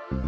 Hey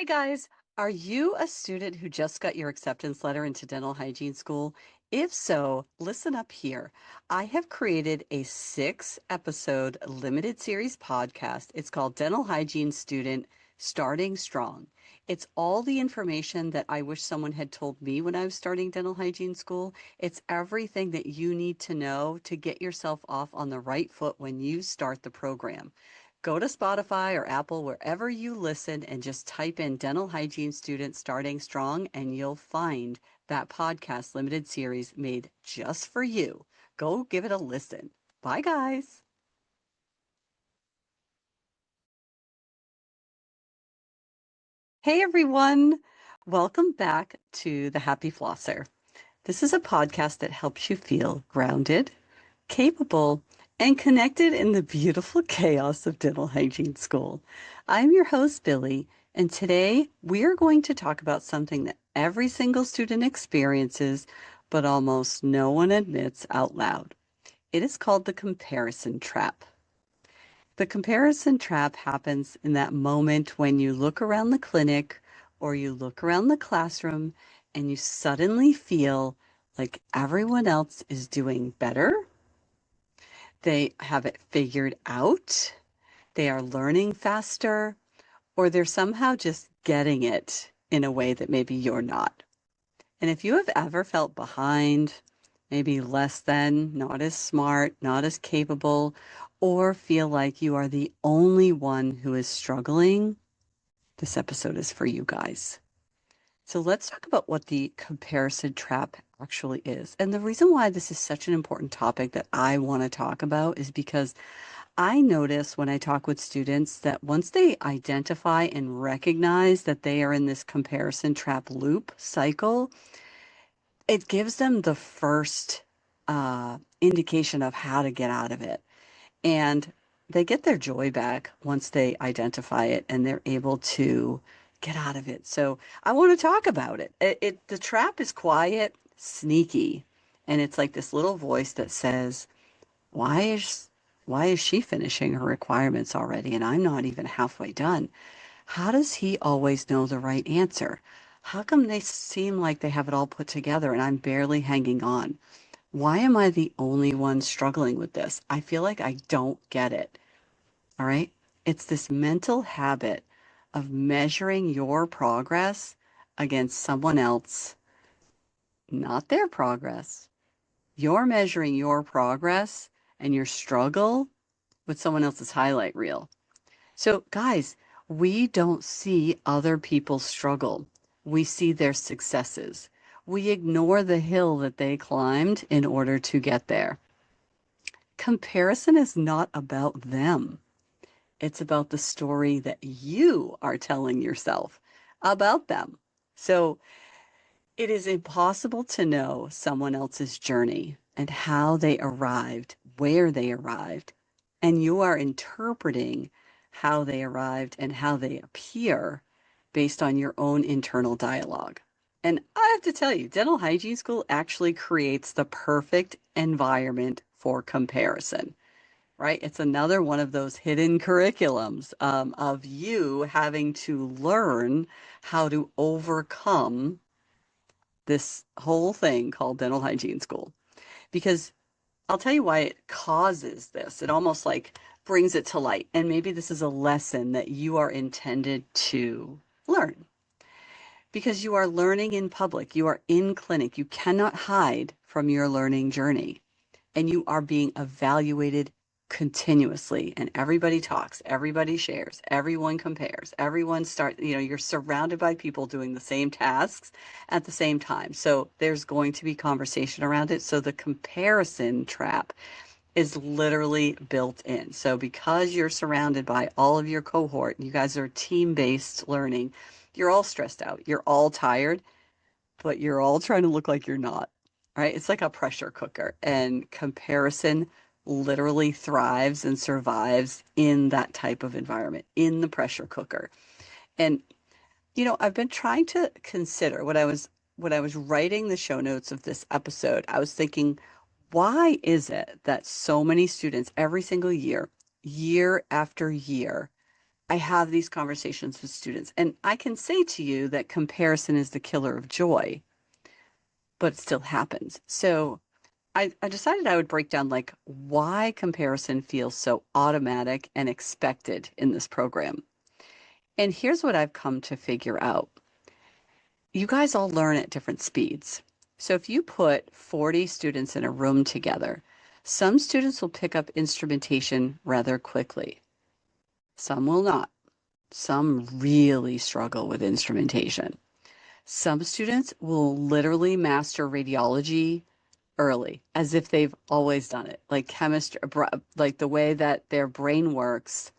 guys, are you a student who just got your acceptance letter into dental hygiene school? If so, listen up here. I have created a 6 episode limited series podcast. It's called Dental Hygiene Student Starting Strong. It's all the information that I wish someone had told me when I was starting dental hygiene school. It's everything that you need to know to get yourself off on the right foot when you start the program. Go to Spotify or Apple, wherever you listen, and just type in Dental Hygiene Student Starting Strong, and you'll find that podcast limited series made just for you. Go give it a listen. Bye, guys. Hey, everyone. Welcome back to The Happy Flosser. This is a podcast that helps you feel grounded, capable, and connected in the beautiful chaos of dental hygiene school. I'm your host, Billie, and today we are going to talk about something that every single student experiences, but almost no one admits out loud. It is called the comparison trap. The comparison trap happens in that moment when you look around the clinic or you look around the classroom and you suddenly feel like everyone else is doing better, they have it figured out, they are learning faster, or they're somehow just getting it in a way that maybe you're not. And if you have ever felt behind, maybe less than, not as smart, not as capable, or feel like you are the only one who is struggling, this episode is for you guys. So let's talk about what the comparison trap actually is. And the reason why this is such an important topic that I want to talk about is because I notice when I talk with students that once they identify and recognize that they are in this comparison trap loop cycle, it gives them the first indication of how to get out of it. And they get their joy back once they identify it and they're able to get out of it. So I want to talk about it. The trap is quiet, sneaky, and it's like this little voice that says, why is why is she finishing her requirements already and I'm not even halfway done? How does he always know the right answer? How come they seem like they have it all put together and I'm barely hanging on? Why am I the only one struggling with this? I feel like I don't get it. All right? It's this mental habit of measuring your progress against someone else, not their progress. You're measuring your progress and your struggle with someone else's highlight reel. So, guys, we don't see other people's struggle. We see their successes. We ignore the hill that they climbed in order to get there. Comparison is not about them. It's about the story that you are telling yourself about them. So it is impossible to know someone else's journey and how they arrived, where they arrived, and you are interpreting how they arrived and how they appear based on your own internal dialogue. And I have to tell you, dental hygiene school actually creates the perfect environment for comparison, right? It's another one of those hidden curriculums of you having to learn how to overcome this whole thing called dental hygiene school. Because I'll tell you why it causes this. It almost like brings it to light. And maybe this is a lesson that you are intended to learn because you are learning in public, you are in clinic, you cannot hide from your learning journey, and you are being evaluated continuously. And everybody talks, everybody shares, everyone compares, everyone starts, you're surrounded by people doing the same tasks at the same time. So there's going to be conversation around it. So the comparison trap is literally built in. So because you're surrounded by all of your cohort, you guys are team-based learning, you're all stressed out, you're all tired, but you're all trying to look like you're not. Right? It's like a pressure cooker, and comparison literally thrives and survives in that type of environment, in the pressure cooker. And I've been trying to consider when I was writing the show notes of this episode, I was thinking, Why is it that so many students every single year, year after year, I have these conversations with students, and I can say to you that comparison is the killer of joy, but it still happens. So I decided I would break down like why comparison feels so automatic and expected in this program. And here's what I've come to figure out. You guys all learn at different speeds. So if you put 40 students in a room together, some students will pick up instrumentation rather quickly. Some will not. Some really struggle with instrumentation. Some students will literally master radiology early, as if they've always done it. Like chemistry, like the way that their brain works,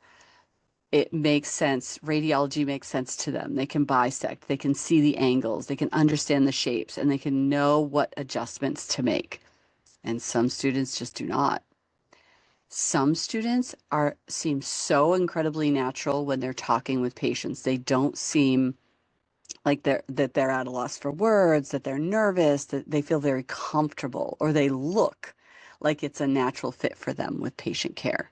it makes sense. Radiology makes sense to them. They can bisect, they can see the angles, they can understand the shapes, and they can know what adjustments to make. And some students just do not. Some students seem so incredibly natural when they're talking with patients. They don't seem like they're at a loss for words, that they're nervous, that they feel very comfortable, or they look like it's a natural fit for them with patient care.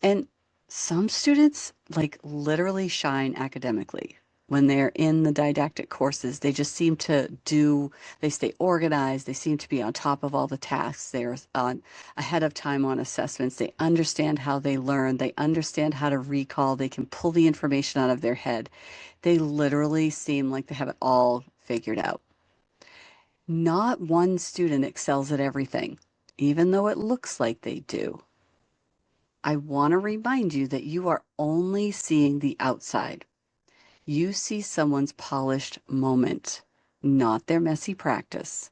And some students like literally shine academically. When they're in the didactic courses, they just seem to they stay organized, they seem to be on top of all the tasks, they're on ahead of time on assessments, they understand how they learn, they understand how to recall, they can pull the information out of their head. They literally seem like they have it all figured out. Not one student excels at everything, even though it looks like they do. I want to remind you that you are only seeing the outside. You see someone's polished moment, not their messy practice.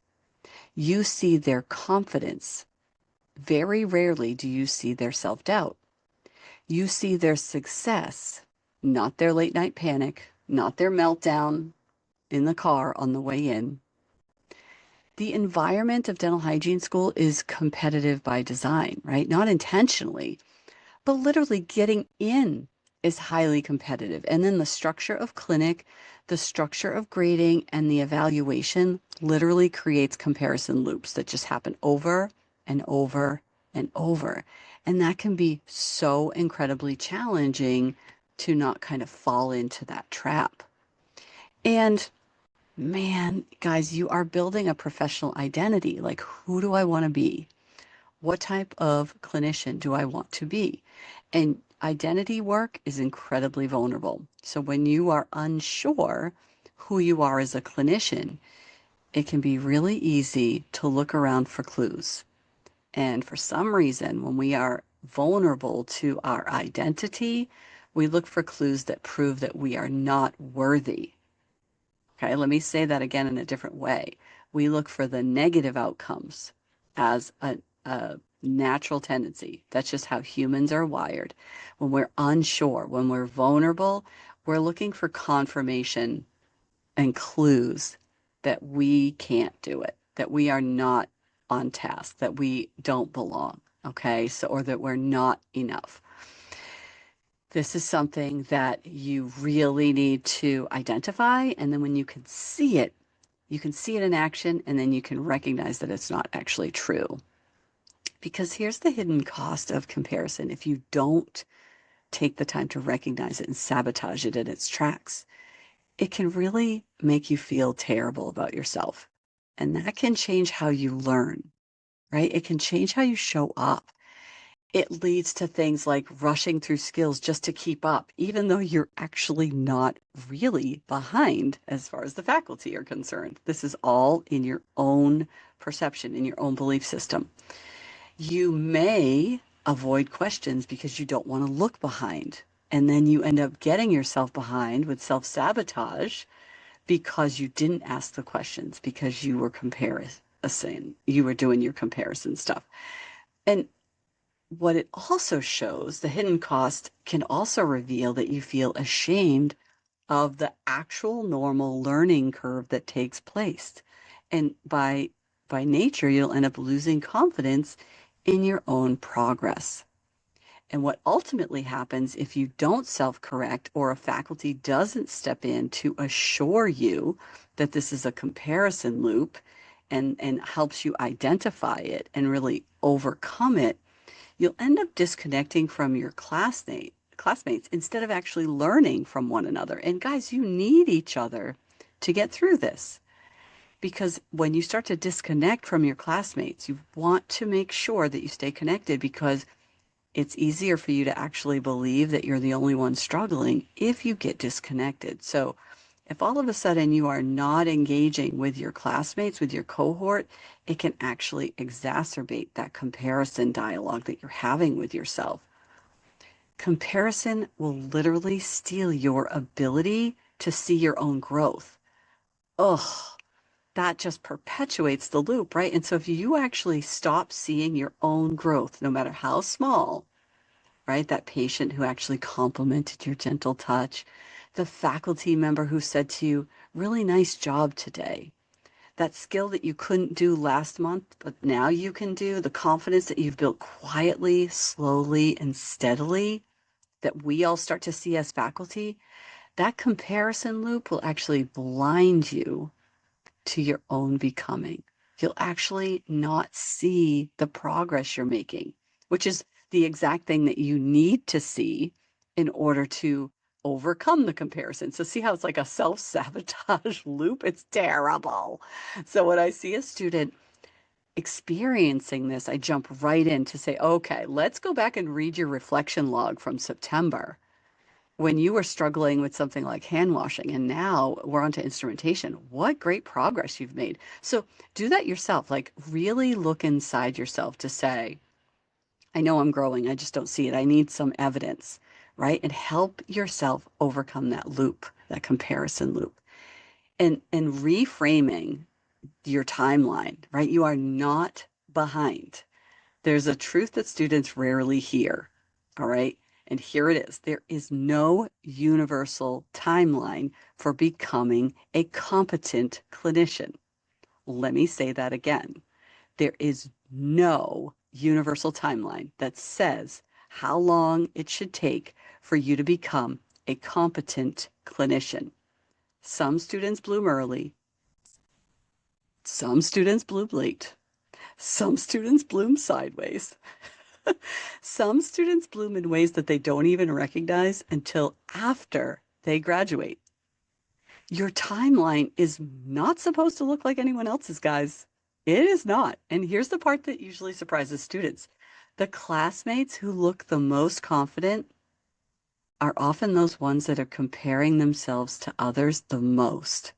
You see their confidence. Very rarely do you see their self-doubt. You see their success, not their late night panic, not their meltdown in the car on the way in. The environment of dental hygiene school is competitive by design, right? Not intentionally, but literally getting in is highly competitive. And then the structure of clinic, the structure of grading, and the evaluation literally creates comparison loops that just happen over and over and over. And that can be so incredibly challenging to not kind of fall into that trap. And man, guys, you are building a professional identity. Like, who do I want to be? What type of clinician do I want to be? And identity work is incredibly vulnerable. So when you are unsure who you are as a clinician, it can be really easy to look around for clues. And for some reason, when we are vulnerable to our identity, we look for clues that prove that we are not worthy. Okay, let me say that again in a different way. We look for the negative outcomes as a natural tendency. That's just how humans are wired. When we're unsure, when we're vulnerable, we're looking for confirmation and clues that we can't do it, that we are not on task, that we don't belong. Okay, so or that we're not enough. This is something that you really need to identify. And then when you can see it in action, and then you can recognize that it's not actually true. Because here's the hidden cost of comparison if you don't take the time to recognize it and sabotage it in its tracks. It can really make you feel terrible about yourself. And that can change how you learn, right? It can change how you show up. It leads to things like rushing through skills just to keep up, even though you're actually not really behind as far as the faculty are concerned. This is all in your own perception, in your own belief system. You may avoid questions because you don't want to look behind. And then you end up getting yourself behind with self-sabotage because you didn't ask the questions, because you were you were doing your comparison stuff. And what it also shows, the hidden cost can also reveal that you feel ashamed of the actual normal learning curve that takes place. And by nature, you'll end up losing confidence in your own progress. And what ultimately happens if you don't self-correct or a faculty doesn't step in to assure you that this is a comparison loop and helps you identify it and really overcome it, you'll end up disconnecting from your classmates instead of actually learning from one another. And guys, you need each other to get through this. Because when you start to disconnect from your classmates, you want to make sure that you stay connected because it's easier for you to actually believe that you're the only one struggling if you get disconnected. So if all of a sudden you are not engaging with your classmates, with your cohort, it can actually exacerbate that comparison dialogue that you're having with yourself. Comparison will literally steal your ability to see your own growth. Ugh, that just perpetuates the loop, right? And so if you actually stop seeing your own growth, no matter how small, right? That patient who actually complimented your gentle touch, the faculty member who said to you, really nice job today. That skill that you couldn't do last month, but now you can do, the confidence that you've built quietly, slowly, and steadily, that we all start to see as faculty, that comparison loop will actually blind you to your own becoming. You'll actually not see the progress you're making, which is the exact thing that you need to see in order to overcome the comparison. So see how it's like a self-sabotage loop? It's terrible. So when I see a student experiencing this, I jump right in to say, okay, let's go back and read your reflection log from September when you were struggling with something like hand washing, and now we're onto instrumentation. What great progress you've made. So do that yourself. Like really look inside yourself to say, I know I'm growing. I just don't see it. I need some evidence, right? And help yourself overcome that loop, that comparison loop. And reframing your timeline, right? You are not behind. There's a truth that students rarely hear. All right. And here it is. There is no universal timeline for becoming a competent clinician. Let me say that again. There is no universal timeline that says how long it should take for you to become a competent clinician. Some students bloom early, some students bloom late, some students bloom sideways. Some students bloom in ways that they don't even recognize until after they graduate. Your timeline is not supposed to look like anyone else's, guys. It is not. And here's the part that usually surprises students. The classmates who look the most confident are often those ones that are comparing themselves to others the most.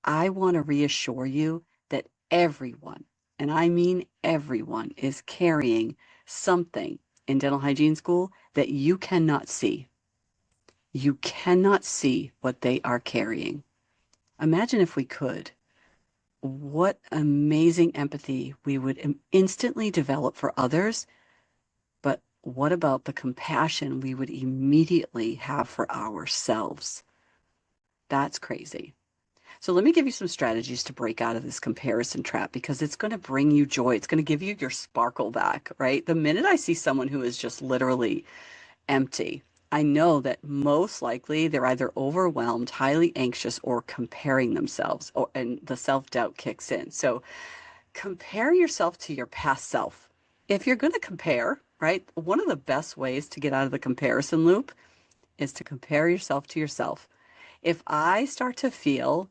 I want to reassure you that everyone, and I mean everyone, is carrying something in dental hygiene school that you cannot see. You cannot see what they are carrying. Imagine if we could. What amazing empathy we would instantly develop for others. But what about the compassion we would immediately have for ourselves? That's crazy. So let me give you some strategies to break out of this comparison trap because it's going to bring you joy. It's going to give you your sparkle back, right? The minute I see someone who is just literally empty, I know that most likely they're either overwhelmed, highly anxious, or comparing themselves, and the self-doubt kicks in. So compare yourself to your past self. If you're going to compare, right, one of the best ways to get out of the comparison loop is to compare yourself to yourself. If I start to feel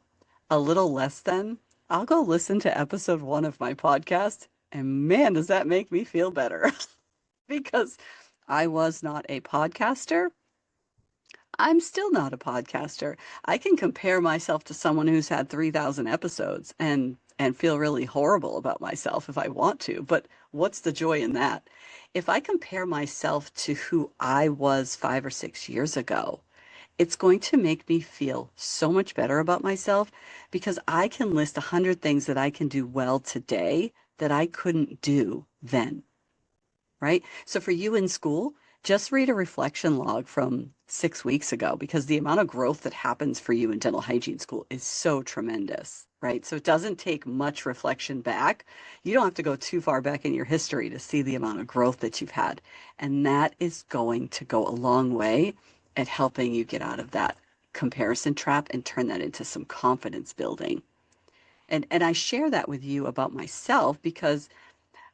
a little less than, I'll go listen to episode 1 of my podcast, and man, does that make me feel better. Because I was not a podcaster. I'm still not a podcaster. I can compare myself to someone who's had 3,000 episodes and feel really horrible about myself if I want to, but what's the joy in that? If I compare myself to who I was 5 or 6 years ago, it's going to make me feel so much better about myself because I can list 100 things that I can do well today that I couldn't do then, right? So for you in school, just read a reflection log from 6 weeks ago because the amount of growth that happens for you in dental hygiene school is so tremendous, right? So it doesn't take much reflection back. You don't have to go too far back in your history to see the amount of growth that you've had. And that is going to go a long way at helping you get out of that comparison trap and turn that into some confidence building. And I share that with you about myself because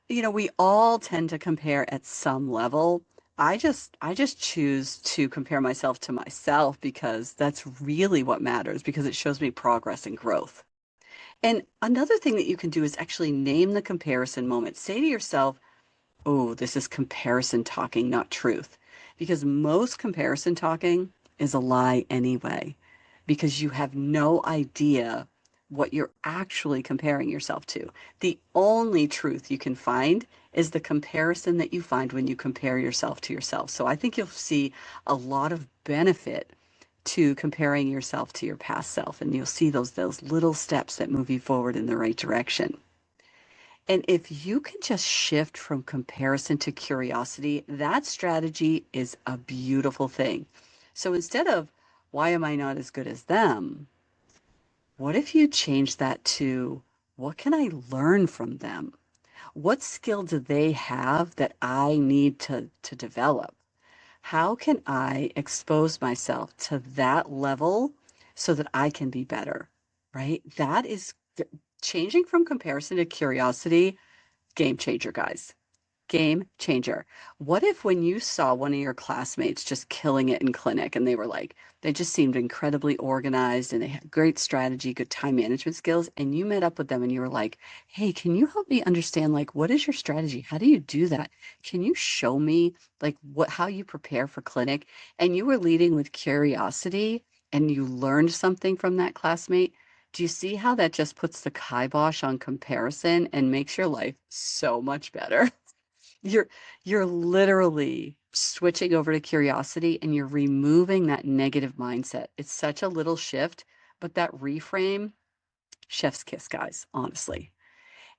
we all tend to compare at some level. I just choose to compare myself to myself because that's really what matters because it shows me progress and growth. And another thing that you can do is actually name the comparison moment. Say to yourself, oh, this is comparison talking, not truth. Because most comparison talking is a lie anyway, because you have no idea what you're actually comparing yourself to. The only truth you can find is the comparison that you find when you compare yourself to yourself. So I think you'll see a lot of benefit to comparing yourself to your past self, and you'll see those little steps that move you forward in the right direction. And if you can just shift from comparison to curiosity, that strategy is a beautiful thing. So instead of, why am I not as good as them? What if you change that to, what can I learn from them? What skill do they have that I need to develop? How can I expose myself to that level so that I can be better? Right? That is changing from comparison to curiosity. Game changer, guys. Game changer. What if when you saw one of your classmates just killing it in clinic and they just seemed incredibly organized and they had great strategy, good time management skills, and you met up with them and you were like, hey, can you help me understand, like, what is your strategy? How do you do that? Can you show me, like, how you prepare for clinic? And you were leading with curiosity and you learned something from that classmate. Do you see how that just puts the kibosh on comparison and makes your life so much better? You're you're literally switching over to curiosity and you're removing that negative mindset. It's such a little shift, but that reframe, chef's kiss, guys, honestly.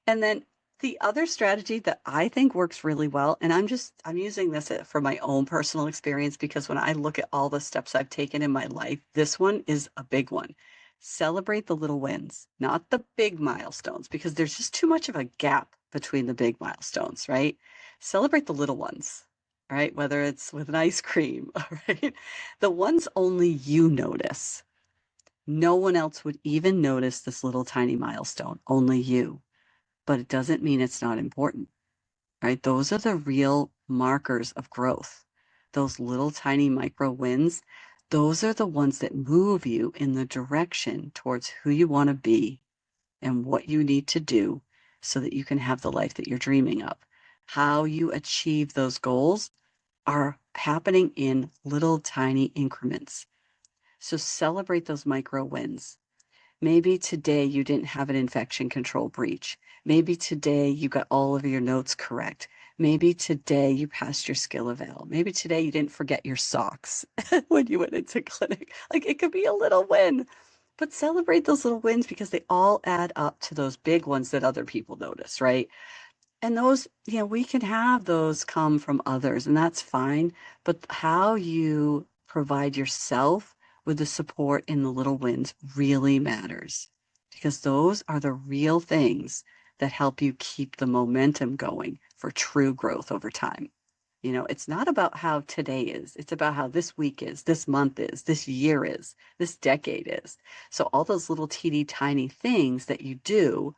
And then the other strategy that I think works really well, and I'm using this for my own personal experience because when I look at all the steps I've taken in my life, this one is a big one. Celebrate the little wins, not the big milestones, because there's just too much of a gap between the big milestones, right? Celebrate the little ones, right? Whether it's with an ice cream, all right? The ones only you notice. No one else would even notice this little tiny milestone, only you, but it doesn't mean it's not important, right? Those are the real markers of growth. Those little tiny micro wins, those are the ones that move you in the direction towards who you want to be and what you need to do so that you can have the life that you're dreaming of. How you achieve those goals are happening in little tiny increments. So celebrate those micro wins. Maybe today you didn't have an infection control breach. Maybe today you got all of your notes correct. Maybe today you passed your skill eval. Maybe today you didn't forget your socks when you went into clinic. Like it could be a little win, but celebrate those little wins because they all add up to those big ones that other people notice, right? And those, we can have those come from others, and that's fine. But how you provide yourself with the support in the little wins really matters because those are the real things that help you keep the momentum going for true growth over time. It's not about how today is, it's about how this week is, this month is, this year is, this decade is. So, all those little teeny tiny things that you do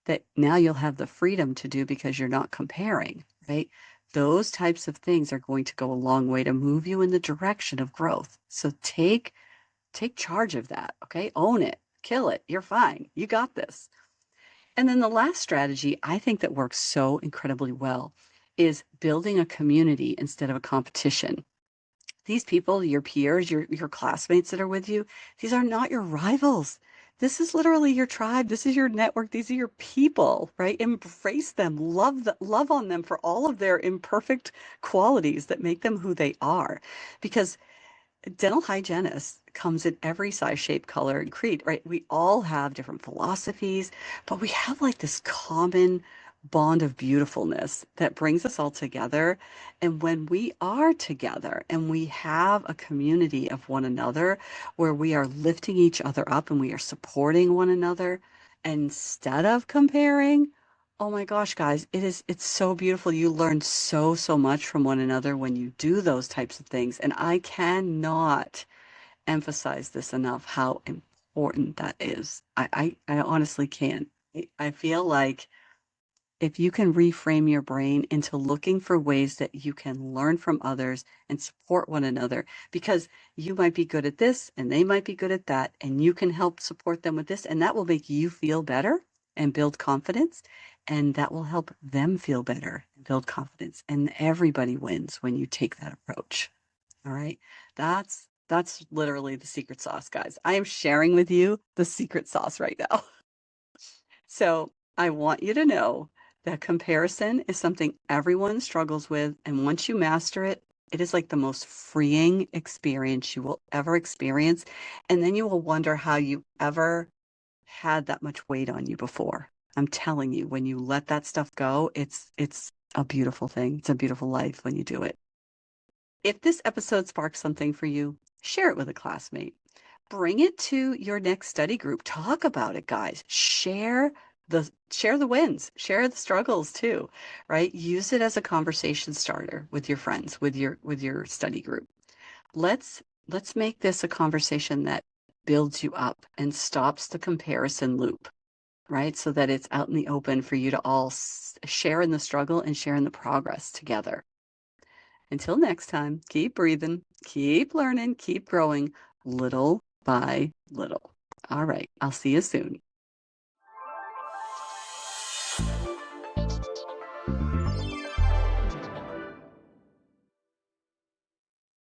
that now you'll have the freedom to do because you're not comparing, right? Those types of things are going to go a long way to move you in the direction of growth. So take charge of that, okay? Own it, kill it. You're fine. You got this. And then the last strategy I think that works so incredibly well is building a community instead of a competition. These people, your peers, your classmates that are with you, these are not your rivals. This is literally your tribe. This is your network. These are your people, right? Embrace them, love on them for all of their imperfect qualities that make them who they are. Because dental hygienist comes in every size, shape, color, and creed, right? We all have different philosophies, but we have like this common bond of beautifulness that brings us all together. And when we are together and we have a community of one another where we are lifting each other up and we are supporting one another instead of comparing, oh my gosh, guys, it's so beautiful. You learn so much from one another when you do those types of things. And I cannot emphasize this enough how important that is. I honestly can't. I feel like if you can reframe your brain into looking for ways that you can learn from others and support one another, because you might be good at this and they might be good at that, and you can help support them with this, and that will make you feel better and build confidence, and that will help them feel better and build confidence. And everybody wins when you take that approach. All right. That's literally the secret sauce, guys. I am sharing with you the secret sauce right now. So I want you to know that comparison is something everyone struggles with. And once you master it, it is like the most freeing experience you will ever experience. And then you will wonder how you ever had that much weight on you before. I'm telling you, when you let that stuff go, it's a beautiful thing. It's a beautiful life when you do it. If this episode sparks something for you, share it with a classmate. Bring it to your next study group. Talk about it, guys. Share the wins, share the struggles too, right? Use it as a conversation starter with your friends, with your study group. Let's make this a conversation that builds you up and stops the comparison loop, right? So that it's out in the open for you to all share in the struggle and share in the progress together. Until next time, keep breathing, keep learning, keep growing little by little. All right, I'll see you soon.